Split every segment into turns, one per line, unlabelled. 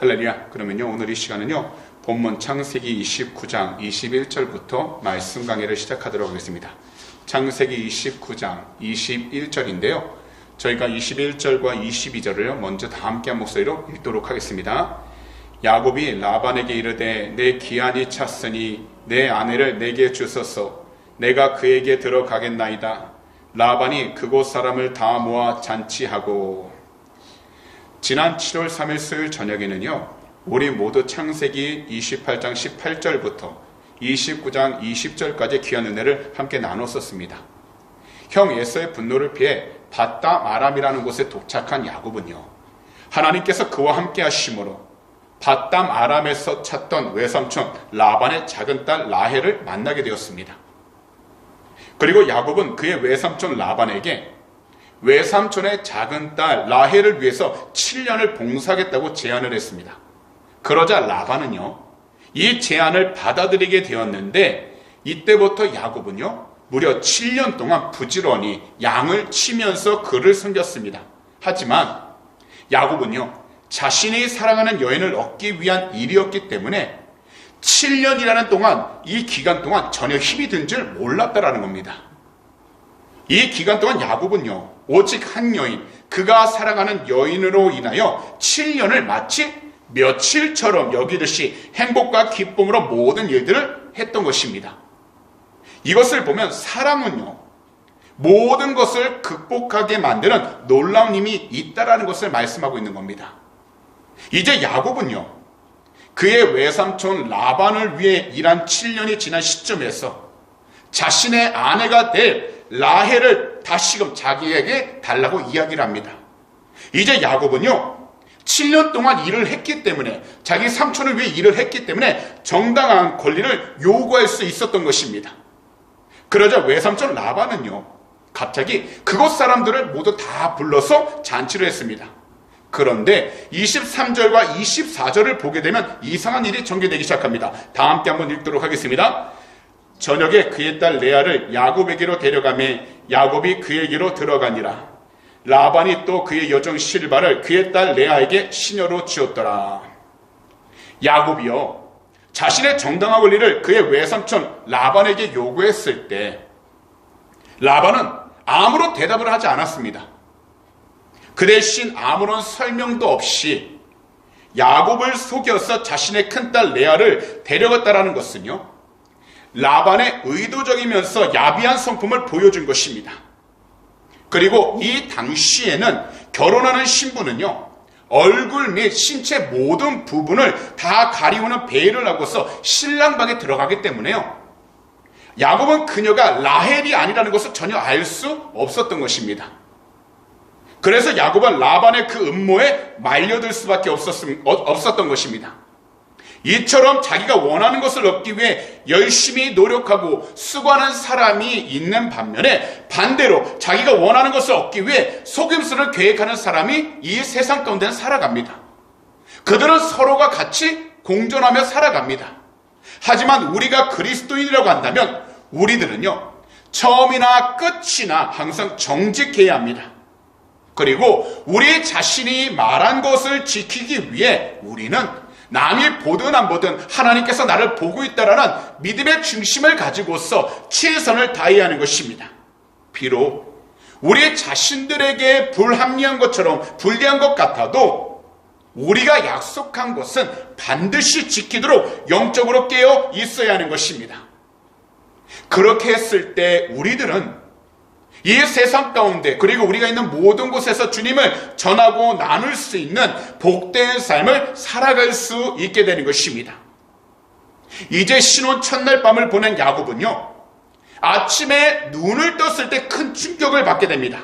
할렐루야. 그러면요, 오늘 이 시간은요, 본문 창세기 29장 21절부터 말씀 강해를 시작하도록 하겠습니다. 창세기 29장 21절인데요. 저희가 21절과 22절을 먼저 다 함께 한 목소리로 읽도록 하겠습니다. 야곱이 라반에게 이르되 내 기한이 찼으니 내 아내를 내게 주소서. 내가 그에게 들어가겠나이다. 라반이 그곳 사람을 다 모아 잔치하고. 지난 7월 3일 수요일 저녁에는요, 우리 모두 창세기 28장 18절부터 29장 20절까지 귀한 은혜를 함께 나눴었습니다. 형 에서의 분노를 피해 밧담 아람이라는 곳에 도착한 야곱은요, 하나님께서 그와 함께 하심으로 밧담 아람에서 찾던 외삼촌 라반의 작은 딸 라헬을 만나게 되었습니다. 그리고 야곱은 그의 외삼촌 라반에게 외삼촌의 작은 딸 라헬을 위해서 7년을 봉사하겠다고 제안을 했습니다. 그러자 라반은요, 이 제안을 받아들이게 되었는데, 이때부터 야곱은요, 무려 7년 동안 부지런히 양을 치면서 그를 섬겼습니다. 하지만 야곱은요, 자신이 사랑하는 여인을 얻기 위한 일이었기 때문에 7년이라는 동안, 이 기간 동안 전혀 힘이 든 줄 몰랐다라는 겁니다. 이 기간 동안 야곱은요, 오직 한 여인, 그가 사랑하는 여인으로 인하여 7년을 마치 며칠처럼 여기듯이 행복과 기쁨으로 모든 일들을 했던 것입니다. 이것을 보면 사람은요, 모든 것을 극복하게 만드는 놀라운 힘이 있다라는 것을 말씀하고 있는 겁니다. 이제 야곱은요, 그의 외삼촌 라반을 위해 일한 7년이 지난 시점에서 자신의 아내가 될 라헬을 다시금 자기에게 달라고 이야기를 합니다. 이제 야곱은요, 7년 동안 일을 했기 때문에, 자기 삼촌을 위해 일을 했기 때문에 정당한 권리를 요구할 수 있었던 것입니다. 그러자 외삼촌 라반은요, 갑자기 그곳 사람들을 모두 다 불러서 잔치를 했습니다. 그런데 23절과 24절을 보게 되면 이상한 일이 전개되기 시작합니다. 다 함께 한번 읽도록 하겠습니다. 저녁에 그의 딸 레아를 야곱에게로 데려가매 야곱이 그에게로 들어가니라. 라반이 또 그의 여종 실바를 그의 딸 레아에게 시녀로 지었더라. 야곱이요, 자신의 정당한 권리를 그의 외삼촌 라반에게 요구했을 때 라반은 아무런 대답을 하지 않았습니다. 그 대신 아무런 설명도 없이 야곱을 속여서 자신의 큰딸 레아를 데려갔다라는 것은요, 라반의 의도적이면서 야비한 성품을 보여준 것입니다. 그리고 이 당시에는 결혼하는 신부는요, 얼굴 및 신체 모든 부분을 다 가리우는 베일을 하고서 신랑방에 들어가기 때문에요, 야곱은 그녀가 라헬이 아니라는 것을 전혀 알 수 없었던 것입니다. 그래서 야곱은 라반의 그 음모에 말려들 수밖에 없었던 것입니다. 이처럼 자기가 원하는 것을 얻기 위해 열심히 노력하고 수고하는 사람이 있는 반면에, 반대로 자기가 원하는 것을 얻기 위해 속임수를 계획하는 사람이 이 세상 가운데는 살아갑니다. 그들은 서로가 같이 공존하며 살아갑니다. 하지만 우리가 그리스도인이라고 한다면 우리들은요, 처음이나 끝이나 항상 정직해야 합니다. 그리고 우리 자신이 말한 것을 지키기 위해 우리는 남이 보든 안 보든 하나님께서 나를 보고 있다라는 믿음의 중심을 가지고서 최선을 다해야 하는 것입니다. 비록 우리 자신들에게 불합리한 것처럼 불리한 것 같아도 우리가 약속한 것은 반드시 지키도록 영적으로 깨어 있어야 하는 것입니다. 그렇게 했을 때 우리들은 이 세상 가운데, 그리고 우리가 있는 모든 곳에서 주님을 전하고 나눌 수 있는 복된 삶을 살아갈 수 있게 되는 것입니다. 이제 신혼 첫날 밤을 보낸 야곱은요, 아침에 눈을 떴을 때 큰 충격을 받게 됩니다.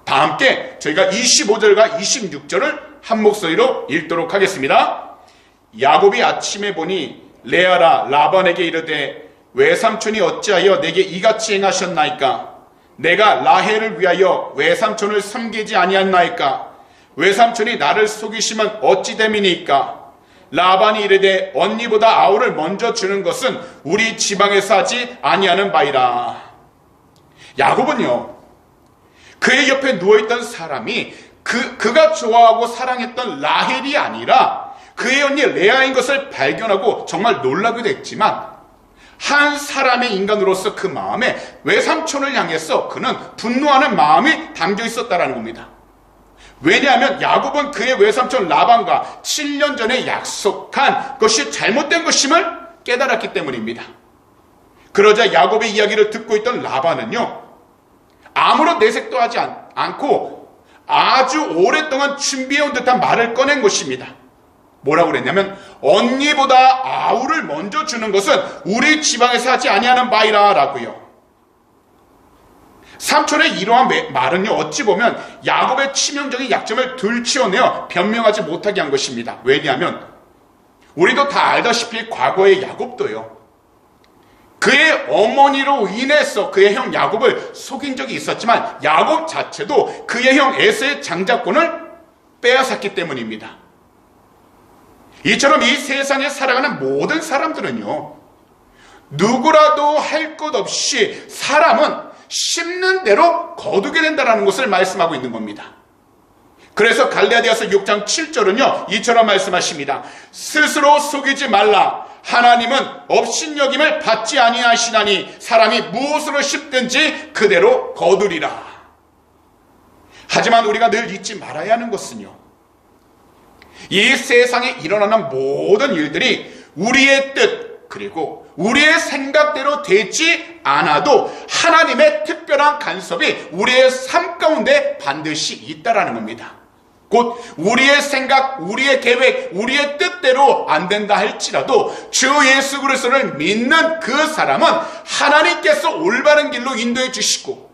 다 함께 저희가 25절과 26절을 한 목소리로 읽도록 하겠습니다. 야곱이 아침에 보니 레아라 라반에게 이르되 외삼촌이 어찌하여 내게 이같이 행하셨나이까? 내가 라헬을 위하여 외삼촌을 섬기지 아니했나이까? 외삼촌이 나를 속이시면 어찌 됨이니까? 라반이 이르되 언니보다 아우를 먼저 주는 것은 우리 지방에서 하지 아니하는 바이라. 야곱은요, 그의 옆에 누워있던 사람이 그가 좋아하고 사랑했던 라헬이 아니라 그의 언니 레아인 것을 발견하고 정말 놀라기도 했지만 한 사람의 인간으로서 그 마음에 외삼촌을 향해서 그는 분노하는 마음이 담겨 있었다는 겁니다. 왜냐하면 야곱은 그의 외삼촌 라반과 7년 전에 약속한 것이 잘못된 것임을 깨달았기 때문입니다. 그러자 야곱의 이야기를 듣고 있던 라반은요, 아무런 내색도 하지 않고 아주 오랫동안 준비해온 듯한 말을 꺼낸 것입니다. 뭐라고 그랬냐면, 언니보다 아우를 먼저 주는 것은 우리 지방에서 하지 아니하는 바이라 라고요. 삼촌의 이러한 말은요, 어찌 보면 야곱의 치명적인 약점을 들추어내어 변명하지 못하게 한 것입니다. 왜냐하면 우리도 다 알다시피 과거의 야곱도요, 그의 어머니로 인해서 그의 형 야곱을 속인 적이 있었지만 야곱 자체도 그의 형 에서의 장자권을 빼앗았기 때문입니다. 이처럼 이 세상에 살아가는 모든 사람들은요, 누구라도 할 것 없이 사람은 심는 대로 거두게 된다는 것을 말씀하고 있는 겁니다. 그래서 갈라디아서 6장 7절은요, 이처럼 말씀하십니다. 스스로 속이지 말라. 하나님은 업신여김을 받지 아니하시나니 사람이 무엇으로 심든지 그대로 거두리라. 하지만 우리가 늘 잊지 말아야 하는 것은요, 이 세상에 일어나는 모든 일들이 우리의 뜻 그리고 우리의 생각대로 되지 않아도 하나님의 특별한 간섭이 우리의 삶 가운데 반드시 있다라는 겁니다. 곧 우리의 생각, 우리의 계획, 우리의 뜻대로 안 된다 할지라도 주 예수 그리스도를 믿는 그 사람은 하나님께서 올바른 길로 인도해 주시고,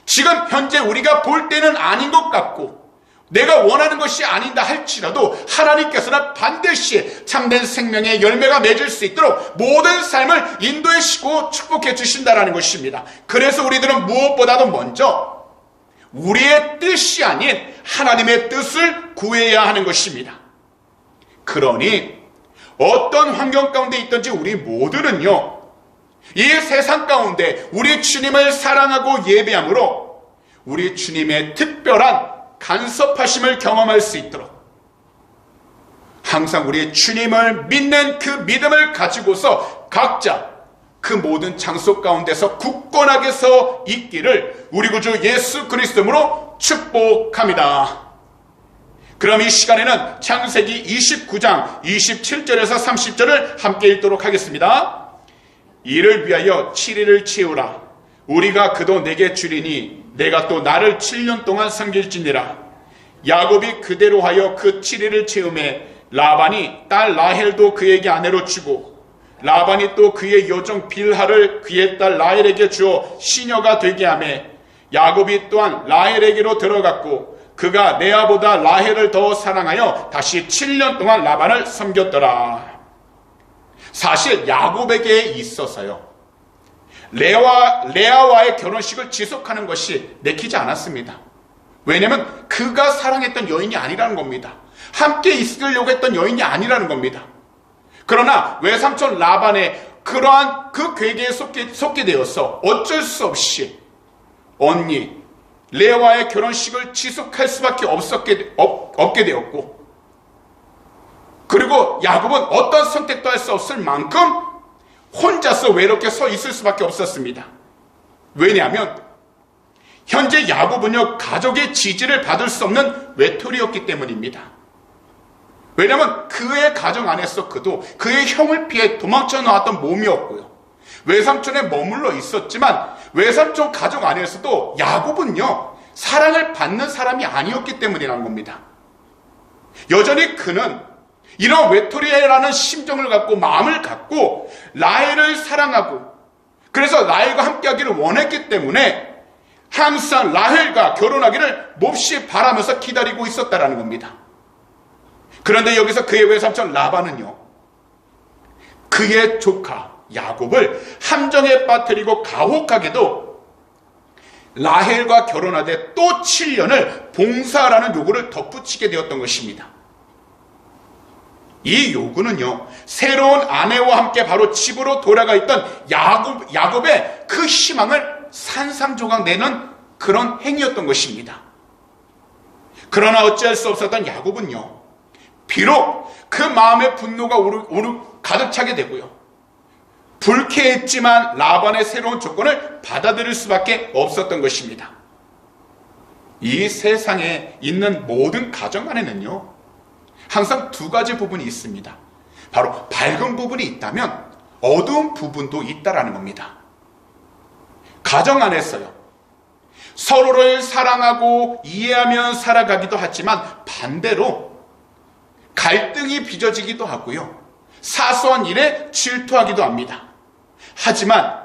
지금 현재 우리가 볼 때는 아닌 것 같고 내가 원하는 것이 아니다 할지라도 하나님께서는 반드시 참된 생명의 열매가 맺을 수 있도록 모든 삶을 인도해 주시고 축복해 주신다는 것입니다. 그래서 우리들은 무엇보다도 먼저 우리의 뜻이 아닌 하나님의 뜻을 구해야 하는 것입니다. 그러니 어떤 환경 가운데 있든지 우리 모두는요, 이 세상 가운데 우리 주님을 사랑하고 예배함으로 우리 주님의 특별한 간섭하심을 경험할 수 있도록 항상 우리 주님을 믿는 그 믿음을 가지고서 각자 그 모든 장소 가운데서 굳건하게 서 있기를 우리 구주 예수 그리스도로 축복합니다. 그럼 이 시간에는 창세기 29장 27절에서 30절을 함께 읽도록 하겠습니다. 이를 위하여 7일을 채우라. 우리가 그도 내게 주리니 내가 또 나를 7년 동안 섬길지니라. 야곱이 그대로 하여 그 7일을 채우매 라반이 딸 라헬도 그에게 아내로 주고 라반이 또 그의 여종 빌하를 그의 딸 라헬에게 주어 시녀가 되게 하매 야곱이 또한 라헬에게로 들어갔고 그가 레아보다 라헬을 더 사랑하여 다시 7년 동안 라반을 섬겼더라. 사실 야곱에게 있어서요, 레아와의 결혼식을 지속하는 것이 내키지 않았습니다. 왜냐하면 그가 사랑했던 여인이 아니라는 겁니다. 함께 있으려고 했던 여인이 아니라는 겁니다. 그러나 외삼촌 라반의 그러한 그 괴계에 속게 되어서 어쩔 수 없이 언니 레아와의 결혼식을 지속할 수밖에 없게 되었고, 그리고 야곱은 어떤 선택도 할 수 없을 만큼 혼자서 외롭게 서 있을 수밖에 없었습니다. 왜냐하면 현재 야곱은요, 가족의 지지를 받을 수 없는 외톨이였기 때문입니다. 왜냐하면 그의 가정 안에서 그도 그의 형을 피해 도망쳐 나왔던 몸이었고요, 외삼촌에 머물러 있었지만 외삼촌 가족 안에서도 야곱은요, 사랑을 받는 사람이 아니었기 때문이라는 겁니다. 여전히 그는 이런 외톨이라는 심정을 갖고 마음을 갖고 라헬을 사랑하고 그래서 라헬과 함께하기를 원했기 때문에 항상 라헬과 결혼하기를 몹시 바라면서 기다리고 있었다라는 겁니다. 그런데 여기서 그의 외삼촌 라반은요, 그의 조카 야곱을 함정에 빠뜨리고 가혹하게도 라헬과 결혼하되 또 7년을 봉사하라는 요구를 덧붙이게 되었던 것입니다. 이 요구는요, 새로운 아내와 함께 바로 집으로 돌아가 있던 야곱의 그 희망을 산산조각 내는 그런 행위였던 것입니다. 그러나 어찌할 수 없었던 야곱은요, 비록 그 마음의 분노가 가득 차게 되고요, 불쾌했지만 라반의 새로운 조건을 받아들일 수밖에 없었던 것입니다. 이 세상에 있는 모든 가정 안에는요, 항상 두 가지 부분이 있습니다. 바로 밝은 부분이 있다면 어두운 부분도 있다라는 겁니다. 가정 안에서요, 서로를 사랑하고 이해하며 살아가기도 하지만 반대로 갈등이 빚어지기도 하고요, 사소한 일에 질투하기도 합니다. 하지만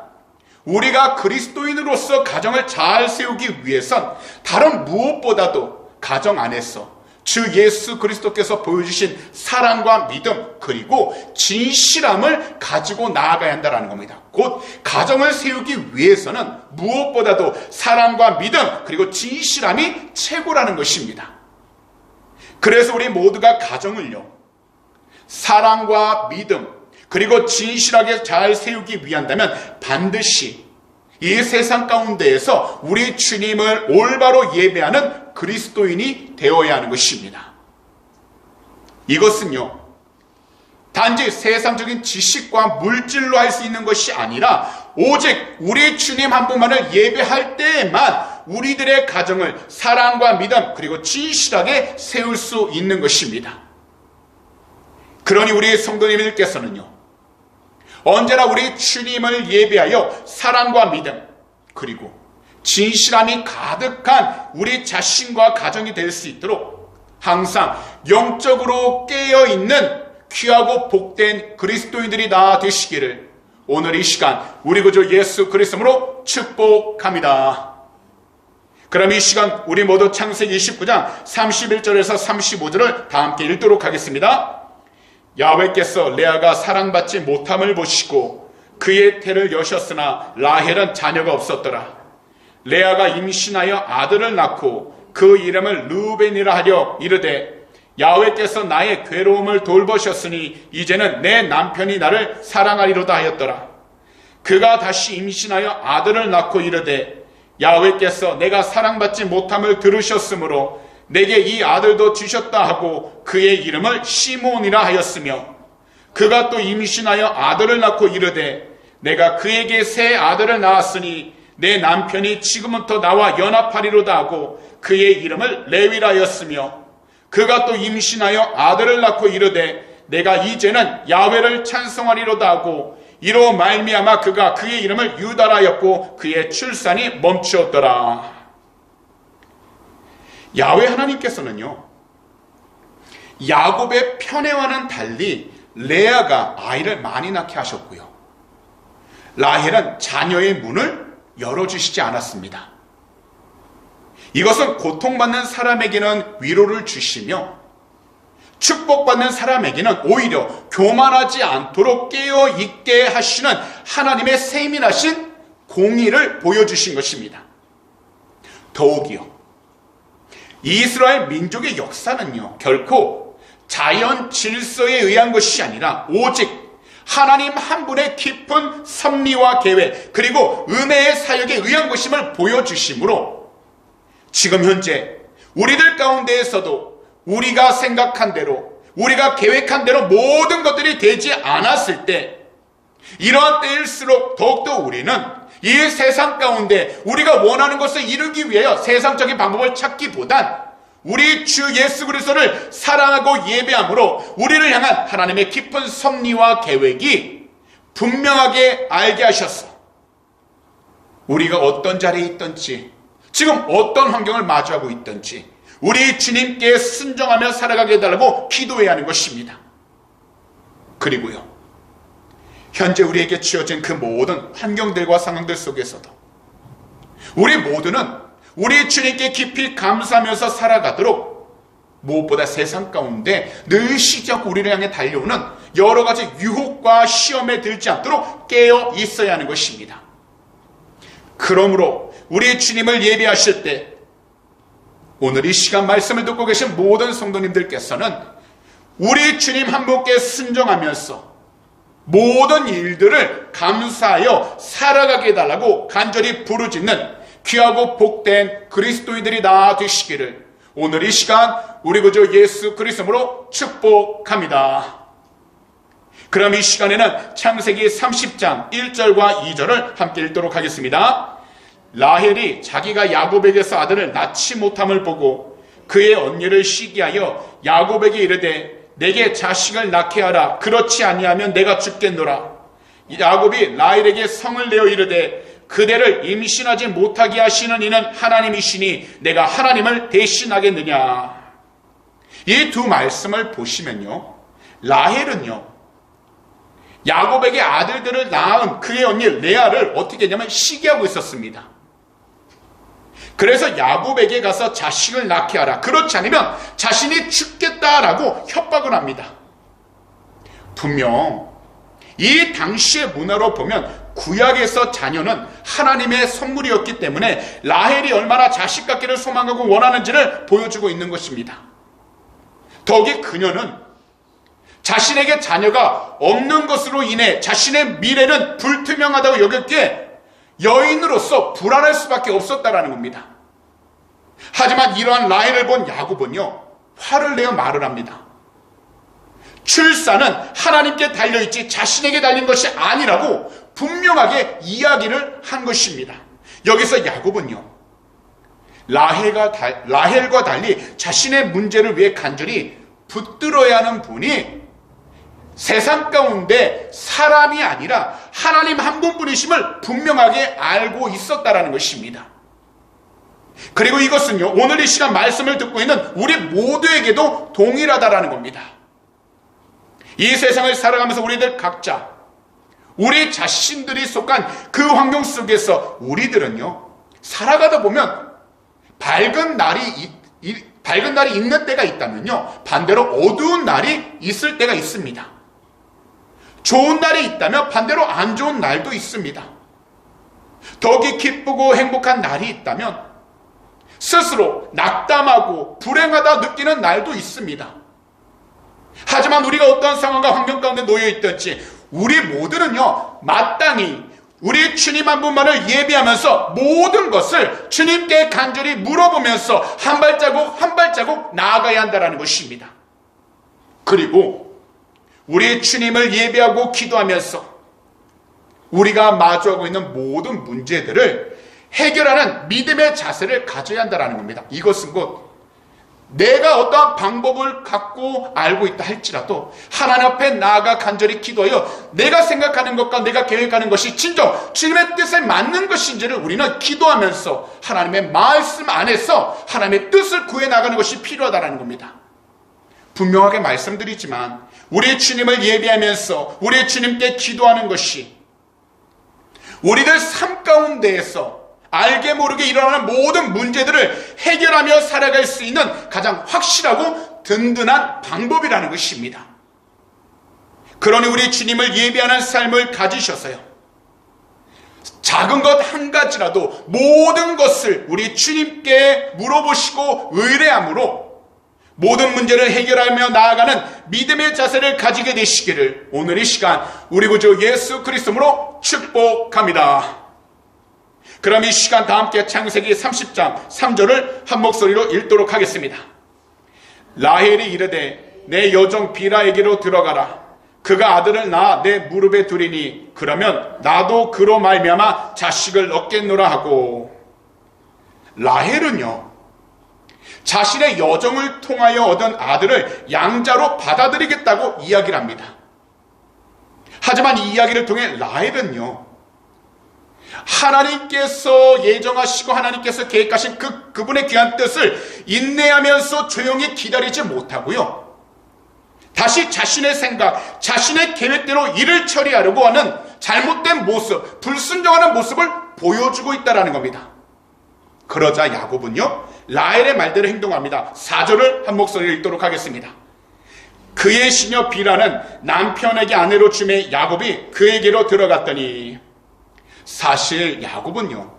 우리가 그리스도인으로서 가정을 잘 세우기 위해선 다른 무엇보다도 가정 안에서 주 예수 그리스도께서 보여주신 사랑과 믿음, 그리고 진실함을 가지고 나아가야 한다는 겁니다. 곧 가정을 세우기 위해서는 무엇보다도 사랑과 믿음, 그리고 진실함이 최고라는 것입니다. 그래서 우리 모두가 가정을요, 사랑과 믿음, 그리고 진실하게 잘 세우기 위한다면 반드시 이 세상 가운데에서 우리 주님을 올바로 예배하는 그리스도인이 되어야 하는 것입니다. 이것은요, 단지 세상적인 지식과 물질로 할 수 있는 것이 아니라 오직 우리 주님 한 분만을 예배할 때에만 우리들의 가정을 사랑과 믿음, 그리고 진실하게 세울 수 있는 것입니다. 그러니 우리 성도님들께서는요, 언제나 우리 주님을 예배하여 사랑과 믿음, 그리고 진실함이 가득한 우리 자신과 가정이 될 수 있도록 항상 영적으로 깨어있는 귀하고 복된 그리스도인들이 다 되시기를 오늘 이 시간 우리 구주 예수 그리스도로 축복합니다. 그럼 이 시간 우리 모두 창세기 29장 31절에서 35절을 다 함께 읽도록 하겠습니다. 야훼께서 레아가 사랑받지 못함을 보시고 그의 태를 여셨으나 라헬은 자녀가 없었더라. 레아가 임신하여 아들을 낳고 그 이름을 르우벤이라 하려 이르되 야훼께서 나의 괴로움을 돌보셨으니 이제는 내 남편이 나를 사랑하리로다 하였더라. 그가 다시 임신하여 아들을 낳고 이르되 야훼께서 내가 사랑받지 못함을 들으셨으므로 내게 이 아들도 주셨다 하고 그의 이름을 시몬이라 하였으며 그가 또 임신하여 아들을 낳고 이르되 내가 그에게 새 아들을 낳았으니 내 남편이 지금부터 나와 연합하리로다 하고 그의 이름을 레위라 하였으며 그가 또 임신하여 아들을 낳고 이르되 내가 이제는 야훼를 찬송하리로다 하고 이로 말미암아 그가 그의 이름을 유다라 하였고 그의 출산이 멈추었더라. 야훼 하나님께서는요, 야곱의 편애와는 달리 레아가 아이를 많이 낳게 하셨고요, 라헬은 자녀의 문을 열어주시지 않았습니다. 이것은 고통받는 사람에게는 위로를 주시며 축복받는 사람에게는 오히려 교만하지 않도록 깨어있게 하시는 하나님의 세밀하신 공의를 보여주신 것입니다. 더욱이요, 이스라엘 민족의 역사는요, 결코 자연 질서에 의한 것이 아니라 오직 하나님 한 분의 깊은 섭리와 계획, 그리고 은혜의 사역에 의한 것임을 보여주시므로 지금 현재 우리들 가운데에서도 우리가 생각한 대로, 우리가 계획한 대로 모든 것들이 되지 않았을 때, 이러한 때일수록 더욱더 우리는 이 세상 가운데 우리가 원하는 것을 이루기 위하여 세상적인 방법을 찾기보단 우리 주 예수 그리스도를 사랑하고 예배함으로 우리를 향한 하나님의 깊은 섭리와 계획이 분명하게 알게 하셔서 우리가 어떤 자리에 있든지, 지금 어떤 환경을 마주하고 있든지 우리 주님께 순종하며 살아가게 해달라고 기도해야 하는 것입니다. 그리고요, 현재 우리에게 주어진 그 모든 환경들과 상황들 속에서도 우리 모두는 우리 주님께 깊이 감사하면서 살아가도록 무엇보다 세상 가운데 늘 쉬지 않고 우리를 향해 달려오는 여러 가지 유혹과 시험에 들지 않도록 깨어 있어야 하는 것입니다. 그러므로 우리 주님을 예배하실 때 오늘 이 시간 말씀을 듣고 계신 모든 성도님들께서는 우리 주님 한 분께 순종하면서 모든 일들을 감사하여 살아가게 해달라고 간절히 부르짖는 귀하고 복된 그리스도인들이 다 되시기를 오늘 이 시간 우리 구주 예수 그리스도로 축복합니다. 그럼 이 시간에는 창세기 30장 1절과 2절을 함께 읽도록 하겠습니다. 라헬이 자기가 야곱에게서 아들을 낳지 못함을 보고 그의 언니를 시기하여 야곱에게 이르되 내게 자식을 낳게 하라. 그렇지 아니하면 내가 죽겠노라. 야곱이 라헬에게 성을 내어 이르되 그대를 임신하지 못하게 하시는 이는 하나님이시니 내가 하나님을 대신하겠느냐. 이 두 말씀을 보시면요, 라헬은요 야곱에게 아들들을 낳은 그의 언니 레아를 어떻게 했냐면 시기하고 있었습니다. 그래서 야곱에게 가서 자식을 낳게 하라. 그렇지 않으면 자신이 죽겠다라고 협박을 합니다. 분명 이 당시의 문화로 보면 구약에서 자녀는 하나님의 선물이었기 때문에 라헬이 얼마나 자식 갖기를 소망하고 원하는지를 보여주고 있는 것입니다. 더욱이 그녀는 자신에게 자녀가 없는 것으로 인해 자신의 미래는 불투명하다고 여겼기에 여인으로서 불안할 수밖에 없었다라는 겁니다. 하지만 이러한 라헬을 본 야곱은요, 화를 내어 말을 합니다. 출산은 하나님께 달려있지 자신에게 달린 것이 아니라고 분명하게 이야기를 한 것입니다. 여기서 야곱은요, 라헬과 달리 자신의 문제를 위해 간절히 붙들어야 하는 분이 세상 가운데 사람이 아니라 하나님 한 분뿐이심을 분명하게 알고 있었다라는 것입니다. 그리고 이것은요, 오늘 이 시간 말씀을 듣고 있는 우리 모두에게도 동일하다라는 겁니다. 이 세상을 살아가면서 우리들 각자 우리 자신들이 속한 그 환경 속에서 우리들은요, 살아가다 보면 밝은 날이 있는 때가 있다면요, 반대로 어두운 날이 있을 때가 있습니다. 좋은 날이 있다면 반대로 안 좋은 날도 있습니다. 더욱이 기쁘고 행복한 날이 있다면 스스로 낙담하고 불행하다 느끼는 날도 있습니다. 하지만 우리가 어떤 상황과 환경 가운데 놓여 있든지 우리 모두는요, 마땅히 우리 주님 한 분만을 예비하면서 모든 것을 주님께 간절히 물어보면서 한 발자국 한 발자국 나아가야 한다는 것입니다. 그리고 우리 주님을 예배하고 기도하면서 우리가 마주하고 있는 모든 문제들을 해결하는 믿음의 자세를 가져야 한다는 겁니다. 이것은 곧 내가 어떠한 방법을 갖고 알고 있다 할지라도 하나님 앞에 나아가 간절히 기도하여 내가 생각하는 것과 내가 계획하는 것이 진정 주님의 뜻에 맞는 것인지를 우리는 기도하면서 하나님의 말씀 안에서 하나님의 뜻을 구해나가는 것이 필요하다는 겁니다. 분명하게 말씀드리지만 우리 주님을 예배하면서 우리 주님께 기도하는 것이 우리들 삶 가운데에서 알게 모르게 일어나는 모든 문제들을 해결하며 살아갈 수 있는 가장 확실하고 든든한 방법이라는 것입니다. 그러니 우리 주님을 예배하는 삶을 가지셔서요, 작은 것 한 가지라도 모든 것을 우리 주님께 물어보시고 의뢰함으로 모든 문제를 해결하며 나아가는 믿음의 자세를 가지게 되시기를 오늘 이 시간 우리 구주 예수 그리스도로 축복합니다. 그럼 이 시간 다 함께 창세기 30장 3절을 한 목소리로 읽도록 하겠습니다. 라헬이 이르되 내 여종 비라에게로 들어가라. 그가 아들을 낳아 내 무릎에 두리니 그러면 나도 그로 말미암아 자식을 얻겠노라 하고. 라헬은요, 자신의 여종을 통하여 얻은 아들을 양자로 받아들이겠다고 이야기를 합니다. 하지만 이 이야기를 통해 라헬은요, 하나님께서 예정하시고 하나님께서 계획하신 그분의 귀한 뜻을 인내하면서 조용히 기다리지 못하고요, 다시 자신의 생각, 자신의 계획대로 일을 처리하려고 하는 잘못된 모습, 불순종하는 모습을 보여주고 있다는 겁니다. 그러자 야곱은요, 라헬의 말대로 행동합니다. 4절을 한 목소리로 읽도록 하겠습니다. 그의 시녀 비라는 남편에게 아내로 주매 야곱이 그에게로 들어갔더니. 사실 야곱은요,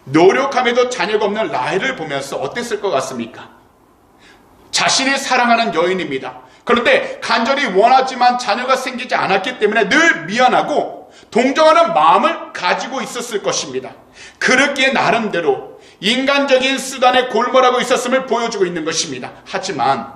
노력함에도 자녀가 없는 라헬을 보면서 어땠을 것 같습니까? 자신이 사랑하는 여인입니다. 그런데 간절히 원하지만 자녀가 생기지 않았기 때문에 늘 미안하고 동정하는 마음을 가지고 있었을 것입니다. 그렇기에 나름대로 인간적인 수단에 골몰하고 있었음을 보여주고 있는 것입니다. 하지만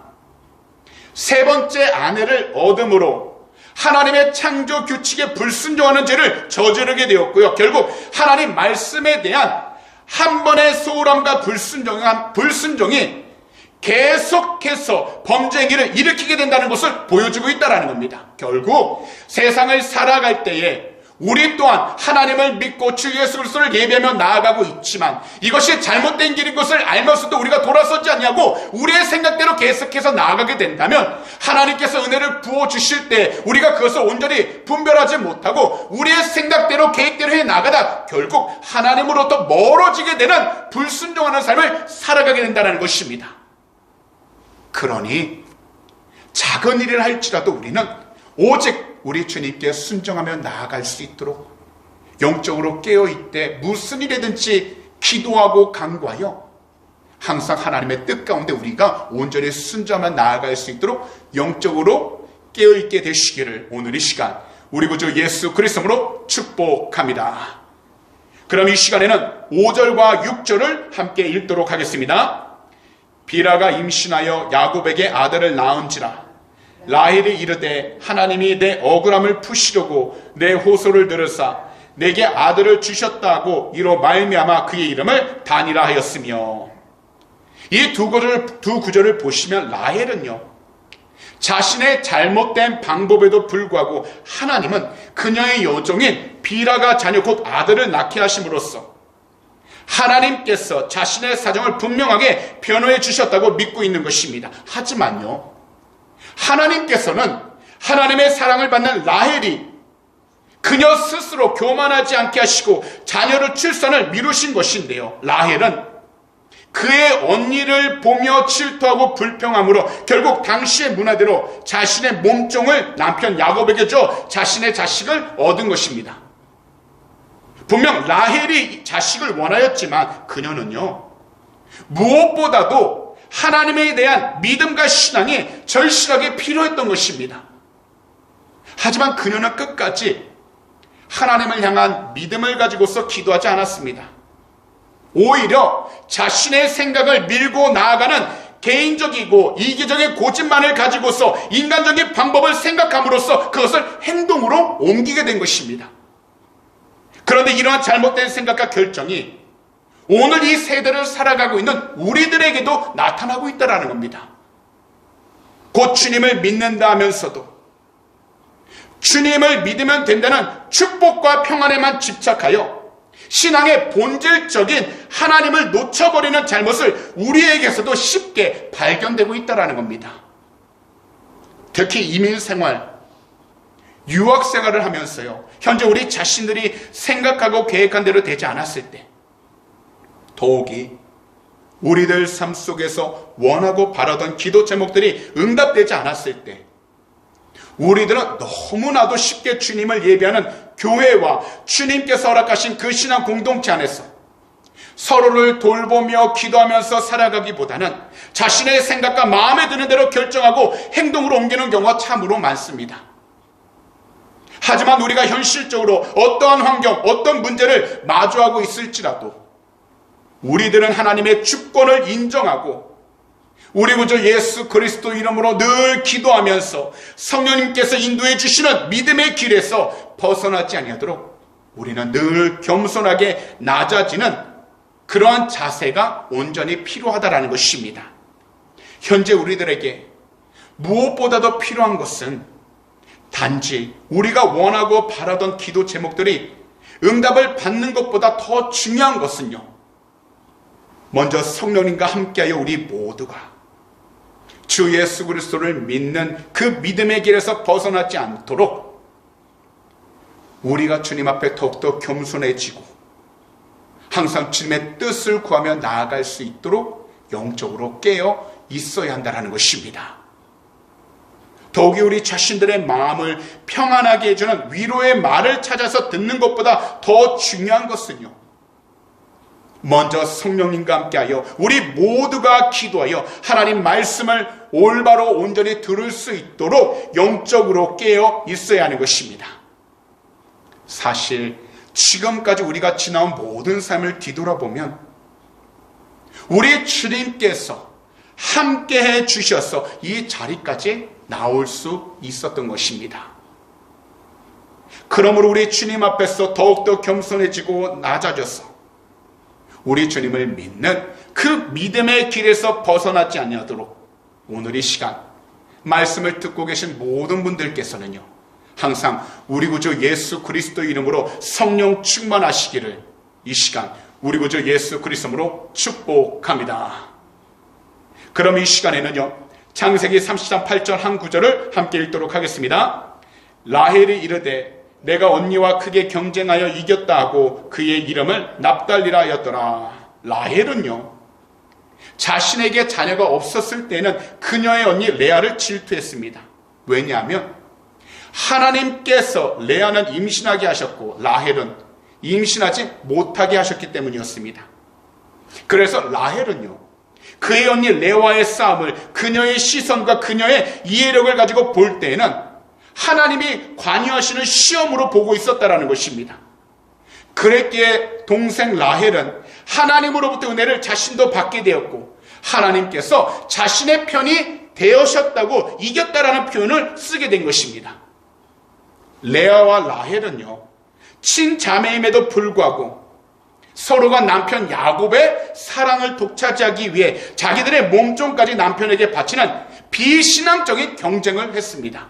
세 번째 아내를 얻음으로 하나님의 창조 규칙에 불순종하는 죄를 저지르게 되었고요. 결국 하나님 말씀에 대한 한 번의 소홀함과 불순종이 계속해서 범죄 행위를 일으키게 된다는 것을 보여주고 있다는 겁니다. 결국 세상을 살아갈 때에 우리 또한 하나님을 믿고 주 예수 그리스도를 예배하며 나아가고 있지만 이것이 잘못된 길인 것을 알면서도 우리가 돌아서지 않냐고 우리의 생각대로 계속해서 나아가게 된다면 하나님께서 은혜를 부어주실 때 우리가 그것을 온전히 분별하지 못하고 우리의 생각대로 계획대로 해나가다 결국 하나님으로부터 멀어지게 되는 불순종하는 삶을 살아가게 된다는 것입니다. 그러니 작은 일을 할지라도 우리는 오직 우리 주님께 순종하며 나아갈 수 있도록 영적으로 깨어있되 무슨 일이든지 기도하고 간구하여 항상 하나님의 뜻 가운데 우리가 온전히 순종하며 나아갈 수 있도록 영적으로 깨어있게 되시기를 오늘 이 시간 우리 구주 예수 그리스도로 축복합니다. 그럼 이 시간에는 5절과 6절을 함께 읽도록 하겠습니다. 비라가 임신하여 야곱에게 아들을 낳은지라 라헬이 이르되 하나님이 내 억울함을 푸시려고 내 호소를 들으사 내게 아들을 주셨다 하고 이로 말미암아 그의 이름을 단이라 하였으며 이 두 구절을 보시면 라헬은요 자신의 잘못된 방법에도 불구하고 하나님은 그녀의 여종인 비라가 자녀 곧 아들을 낳게 하심으로써 하나님께서 자신의 사정을 분명하게 변호해 주셨다고 믿고 있는 것입니다. 하지만요 하나님께서는 하나님의 사랑을 받는 라헬이 그녀 스스로 교만하지 않게 하시고 자녀를 출산을 미루신 것인데요. 라헬은 그의 언니를 보며 질투하고 불평함으로 결국 당시의 문화대로 자신의 몸종을 남편 야곱에게 줘 자신의 자식을 얻은 것입니다. 분명 라헬이 자식을 원하였지만 그녀는요 무엇보다도 하나님에 대한 믿음과 신앙이 절실하게 필요했던 것입니다. 하지만 그녀는 끝까지 하나님을 향한 믿음을 가지고서 기도하지 않았습니다. 오히려 자신의 생각을 밀고 나아가는 개인적이고 이기적인 고집만을 가지고서 인간적인 방법을 생각함으로써 그것을 행동으로 옮기게 된 것입니다. 그런데 이러한 잘못된 생각과 결정이 오늘 이 세대를 살아가고 있는 우리들에게도 나타나고 있다는 겁니다. 곧 주님을 믿는다 하면서도 주님을 믿으면 된다는 축복과 평안에만 집착하여 신앙의 본질적인 하나님을 놓쳐버리는 잘못을 우리에게서도 쉽게 발견되고 있다는 겁니다. 특히 이민생활, 유학생활을 하면서요 현재 우리 자신들이 생각하고 계획한 대로 되지 않았을 때 더욱이 우리들 삶 속에서 원하고 바라던 기도 제목들이 응답되지 않았을 때 우리들은 너무나도 쉽게 주님을 예배하는 교회와 주님께서 허락하신 그 신앙 공동체 안에서 서로를 돌보며 기도하면서 살아가기보다는 자신의 생각과 마음에 드는 대로 결정하고 행동으로 옮기는 경우가 참으로 많습니다. 하지만 우리가 현실적으로 어떠한 환경, 어떤 문제를 마주하고 있을지라도 우리들은 하나님의 주권을 인정하고 우리 구주 예수 그리스도 이름으로 늘 기도하면서 성령님께서 인도해 주시는 믿음의 길에서 벗어나지 아니하도록 우리는 늘 겸손하게 낮아지는 그러한 자세가 온전히 필요하다는 것입니다. 현재 우리들에게 무엇보다도 필요한 것은 단지 우리가 원하고 바라던 기도 제목들이 응답을 받는 것보다 더 중요한 것은요 먼저 성령님과 함께하여 우리 모두가 주 예수 그리스도를 믿는 그 믿음의 길에서 벗어나지 않도록 우리가 주님 앞에 더욱더 겸손해지고 항상 주님의 뜻을 구하며 나아갈 수 있도록 영적으로 깨어 있어야 한다는 것입니다. 더욱이 우리 자신들의 마음을 평안하게 해주는 위로의 말을 찾아서 듣는 것보다 더 중요한 것은요 먼저 성령님과 함께하여 우리 모두가 기도하여 하나님 말씀을 올바로 온전히 들을 수 있도록 영적으로 깨어 있어야 하는 것입니다. 사실 지금까지 우리가 지나온 모든 삶을 뒤돌아보면 우리 주님께서 함께해 주셔서 이 자리까지 나올 수 있었던 것입니다. 그러므로 우리 주님 앞에서 더욱더 겸손해지고 낮아져서 우리 주님을 믿는 그 믿음의 길에서 벗어나지 아니하도록 오늘 이 시간 말씀을 듣고 계신 모든 분들께서는요, 항상 우리 구주 예수 그리스도 이름으로 성령 충만하시기를 이 시간 우리 구주 예수 그리스도로 축복합니다. 그럼 이 시간에는요, 창세기 30장 8절 한 구절을 함께 읽도록 하겠습니다. 라헬이 이르되 내가 언니와 크게 경쟁하여 이겼다 하고 그의 이름을 납달리라 하였더라. 라헬은요, 자신에게 자녀가 없었을 때는 그녀의 언니 레아를 질투했습니다. 왜냐하면 하나님께서 레아는 임신하게 하셨고 라헬은 임신하지 못하게 하셨기 때문이었습니다. 그래서 라헬은요, 그의 언니 레아와의 싸움을 그녀의 시선과 그녀의 이해력을 가지고 볼 때에는 하나님이 관여하시는 시험으로 보고 있었다는 것입니다. 그랬기에 동생 라헬은 하나님으로부터 은혜를 자신도 받게 되었고 하나님께서 자신의 편이 되셨다고 이겼다라는 표현을 쓰게 된 것입니다. 레아와 라헬은요, 친자매임에도 불구하고 서로가 남편 야곱의 사랑을 독차지하기 위해 자기들의 몸종까지 남편에게 바치는 비신앙적인 경쟁을 했습니다.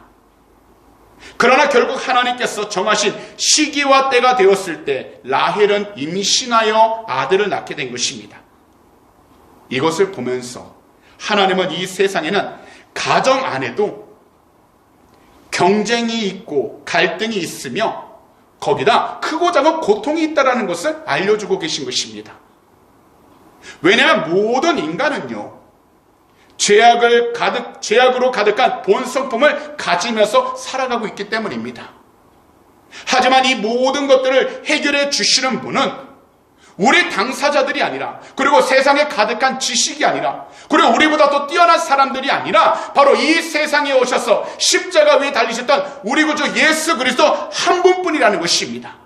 그러나 결국 하나님께서 정하신 시기와 때가 되었을 때 라헬은 임신하여 아들을 낳게 된 것입니다. 이것을 보면서 하나님은 이 세상에는 가정 안에도 경쟁이 있고 갈등이 있으며 거기다 크고 작은 고통이 있다는 것을 알려주고 계신 것입니다. 왜냐하면 모든 인간은요, 죄악으로 가득한 본성품을 가지면서 살아가고 있기 때문입니다. 하지만 이 모든 것들을 해결해 주시는 분은 우리 당사자들이 아니라, 그리고 세상에 가득한 지식이 아니라, 그리고 우리보다 더 뛰어난 사람들이 아니라 바로 이 세상에 오셔서 십자가 위에 달리셨던 우리 구주 예수 그리스도 한 분뿐이라는 것입니다.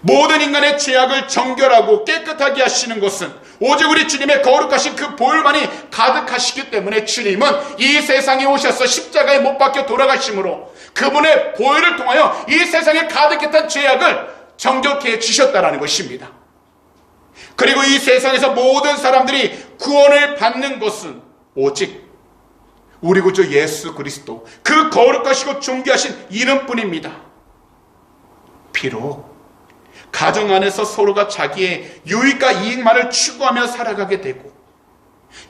모든 인간의 죄악을 정결하고 깨끗하게 하시는 것은 오직 우리 주님의 거룩하신 그 보혈만이 가득하시기 때문에 주님은 이 세상에 오셔서 십자가에 못 박혀 돌아가심으로 그분의 보혈을 통하여 이 세상에 가득했던 죄악을 정결케 해주셨다는 것입니다. 그리고 이 세상에서 모든 사람들이 구원을 받는 것은 오직 우리 구주 예수 그리스도 그 거룩하시고 존귀하신 이름뿐입니다. 비록 가정 안에서 서로가 자기의 유익과 이익만을 추구하며 살아가게 되고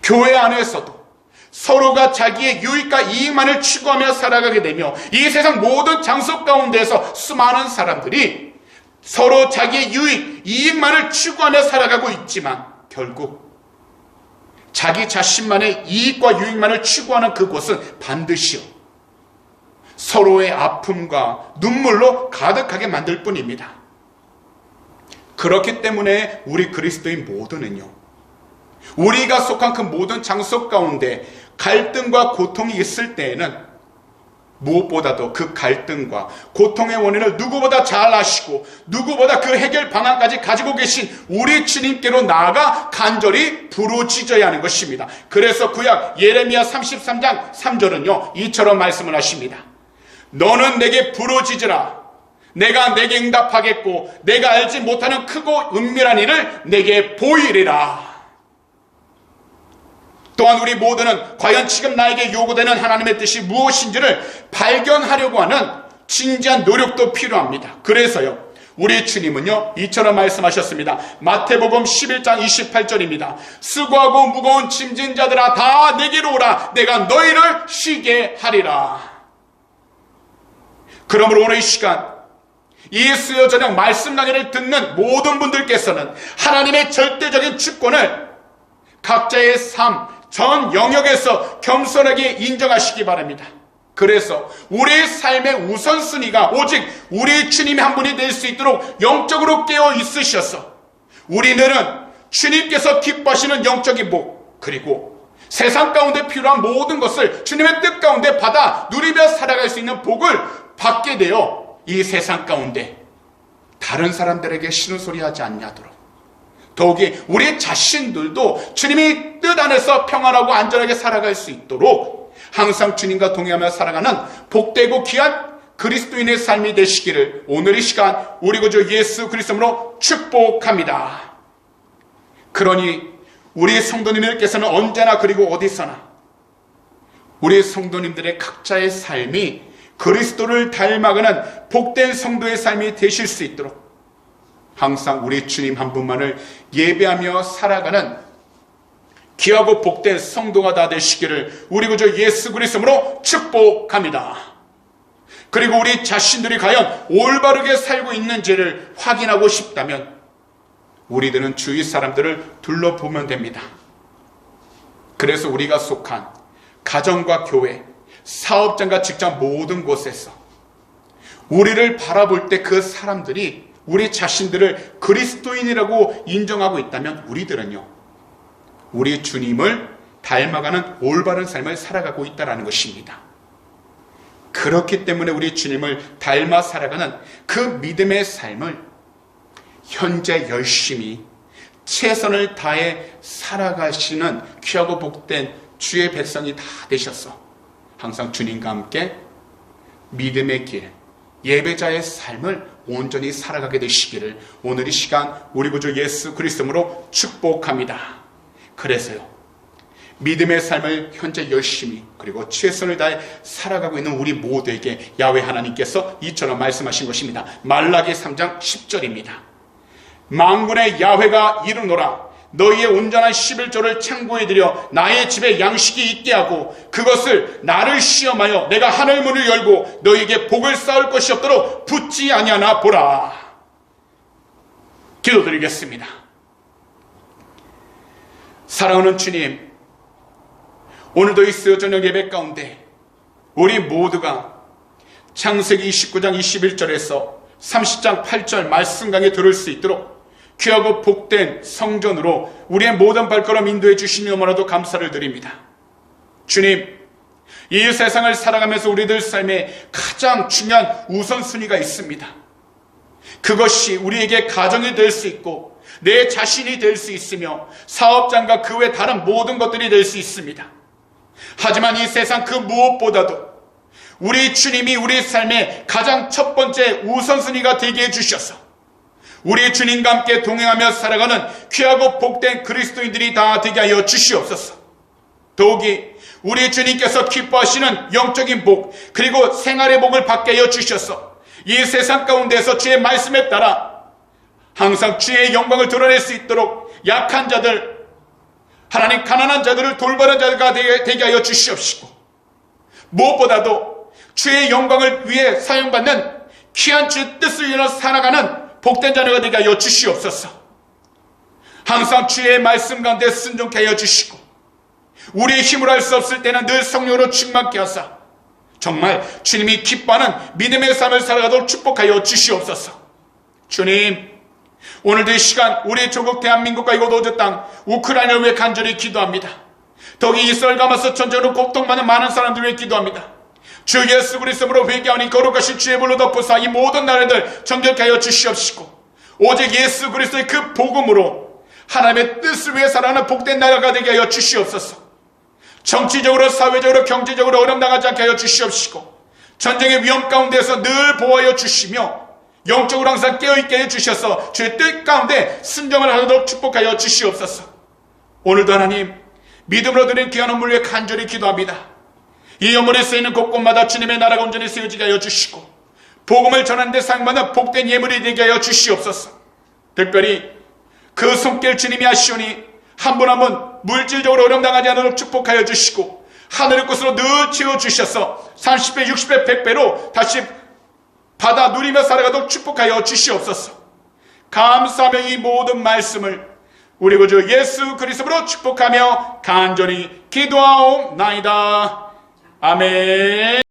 교회 안에서도 서로가 자기의 유익과 이익만을 추구하며 살아가게 되며 이 세상 모든 장소 가운데에서 수많은 사람들이 서로 자기의 유익, 이익만을 추구하며 살아가고 있지만 결국 자기 자신만의 이익과 유익만을 추구하는 그곳은 반드시요 서로의 아픔과 눈물로 가득하게 만들 뿐입니다. 그렇기 때문에 우리 그리스도인 모두는요, 우리가 속한 그 모든 장소 가운데 갈등과 고통이 있을 때에는 무엇보다도 그 갈등과 고통의 원인을 누구보다 잘 아시고 누구보다 그 해결 방안까지 가지고 계신 우리 주님께로 나아가 간절히 부르짖어야 하는 것입니다. 그래서 구약 예레미야 33장 3절은요 이처럼 말씀을 하십니다. 너는 내게 부르짖으라. 내가 내게 응답하겠고 내가 알지 못하는 크고 은밀한 일을 내게 보이리라. 또한 우리 모두는 과연 지금 나에게 요구되는 하나님의 뜻이 무엇인지를 발견하려고 하는 진지한 노력도 필요합니다. 그래서요 우리 주님은요 이처럼 말씀하셨습니다. 마태복음 11장 28절입니다. 수고하고 무거운 짐진 자들아 다 내게로 오라. 내가 너희를 쉬게 하리라. 그러므로 오늘 이 시간 이 수요 저녁 말씀 강의를 듣는 모든 분들께서는 하나님의 절대적인 주권을 각자의 삶, 전 영역에서 겸손하게 인정하시기 바랍니다. 그래서 우리의 삶의 우선순위가 오직 우리 주님이 한 분이 될 수 있도록 영적으로 깨어 있으셔서 우리는 주님께서 기뻐하시는 영적인 복, 그리고 세상 가운데 필요한 모든 것을 주님의 뜻 가운데 받아 누리며 살아갈 수 있는 복을 받게 되어 이 세상 가운데 다른 사람들에게 싫은 소리 하지 않냐도록 더욱이 우리 자신들도 주님이 뜻 안에서 평안하고 안전하게 살아갈 수 있도록 항상 주님과 동행하며 살아가는 복되고 귀한 그리스도인의 삶이 되시기를 오늘 이 시간 우리 구주 예수 그리스도로 축복합니다. 그러니 우리 성도님들께서는 언제나 그리고 어디서나 우리 성도님들의 각자의 삶이 그리스도를 닮아가는 복된 성도의 삶이 되실 수 있도록 항상 우리 주님 한 분만을 예배하며 살아가는 귀하고 복된 성도가 다 되시기를 우리 구주 예수 그리스도로 축복합니다. 그리고 우리 자신들이 과연 올바르게 살고 있는지를 확인하고 싶다면 우리들은 주위 사람들을 둘러보면 됩니다. 그래서 우리가 속한 가정과 교회, 사업장과 직장 모든 곳에서 우리를 바라볼 때 그 사람들이 우리 자신들을 그리스도인이라고 인정하고 있다면 우리들은요, 우리 주님을 닮아가는 올바른 삶을 살아가고 있다는 것입니다. 그렇기 때문에 우리 주님을 닮아 살아가는 그 믿음의 삶을 현재 열심히 최선을 다해 살아가시는 귀하고 복된 주의 백성이 다 되셔서 항상 주님과 함께 믿음의 길, 예배자의 삶을 온전히 살아가게 되시기를 오늘 이 시간 우리 구주 예수 그리스도로 축복합니다. 그래서요, 믿음의 삶을 현재 열심히 그리고 최선을 다해 살아가고 있는 우리 모두에게 야훼 하나님께서 이처럼 말씀하신 것입니다. 말라기 3장 10절입니다. 만군의 야훼가 이르노라. 너희의 온전한 11조를 창고에 들여 나의 집에 양식이 있게 하고 그것을 나를 시험하여 내가 하늘 문을 열고 너희에게 복을 쌓을 것이 없도록 붙지 아니하나 보라. 기도드리겠습니다. 사랑하는 주님, 오늘도 이 저녁 예배 가운데 우리 모두가 창세기 29장 21절에서 30장 8절 말씀 강에 들을 수 있도록 귀하고 복된 성전으로 우리의 모든 발걸음 인도해 주시니 너무나도 감사를 드립니다. 주님, 이 세상을 살아가면서 우리들 삶에 가장 중요한 우선순위가 있습니다. 그것이 우리에게 가정이 될 수 있고 내 자신이 될 수 있으며 사업장과 그 외 다른 모든 것들이 될 수 있습니다. 하지만 이 세상 그 무엇보다도 우리 주님이 우리 삶의 가장 첫 번째 우선순위가 되게 해주셔서 우리 주님과 함께 동행하며 살아가는 귀하고 복된 그리스도인들이 다 되게 하여 주시옵소서. 더욱이 우리 주님께서 기뻐하시는 영적인 복 그리고 생활의 복을 받게 하여 주셔서 이 세상 가운데서 주의 말씀에 따라 항상 주의 영광을 드러낼 수 있도록 약한 자들, 하나님 가난한 자들을 돌보는 자가 되게 하여 주시옵시고 무엇보다도 주의 영광을 위해 사용받는 귀한 주의 뜻을 위해 살아가는 복된 자녀가 되게 하여 주시옵소서. 항상 주의 말씀 가운데 순종케 하여 주시고 우리의 힘으로 할 수 없을 때는 늘 성령으로 충만케 하사 정말 주님이 기뻐하는 믿음의 삶을 살아가도록 축복하여 주시옵소서. 주님, 오늘도 이 시간 우리 조국 대한민국과 이곳 호주 땅 우크라이나를 위해 간절히 기도합니다. 더욱이 이스라엘 가마서 전쟁으로 고통받는 많은 사람들을 위해 기도합니다. 주 예수 그리스도로 회개하니 거룩하신 주의 불로 덮으사 이 모든 나라들 정결케 하여 주시옵시고 오직 예수 그리스도의 그 복음으로 하나님의 뜻을 위해 살아가는 복된 나라가 되게 하여 주시옵소서. 정치적으로 사회적으로 경제적으로 어려움 당하지 않게 하여 주시옵시고 전쟁의 위험 가운데서 늘 보호하여 주시며 영적으로 항상 깨어있게 해주셔서 주의 뜻 가운데 순종을 하도록 축복하여 주시옵소서. 오늘도 하나님 믿음으로 드린 귀한 헌물 위해 간절히 기도합니다. 이 헌물에 쓰이는 곳곳마다 주님의 나라가 온전히 세워지게 하여 주시고 복음을 전하는 데 사용받는 복된 예물이 되게 하여 주시옵소서. 특별히 그 손길 주님이 하시오니 한 분 한 분 물질적으로 어려움 당하지 않도록 축복하여 주시고 하늘의 곳으로 늘 채워주셔서 30배 60배 100배로 다시 받아 누리며 살아가도록 축복하여 주시옵소서. 감사하며 이 모든 말씀을 우리 구주 예수 그리스도로 축복하며 간절히 기도하옵나이다. 아멘.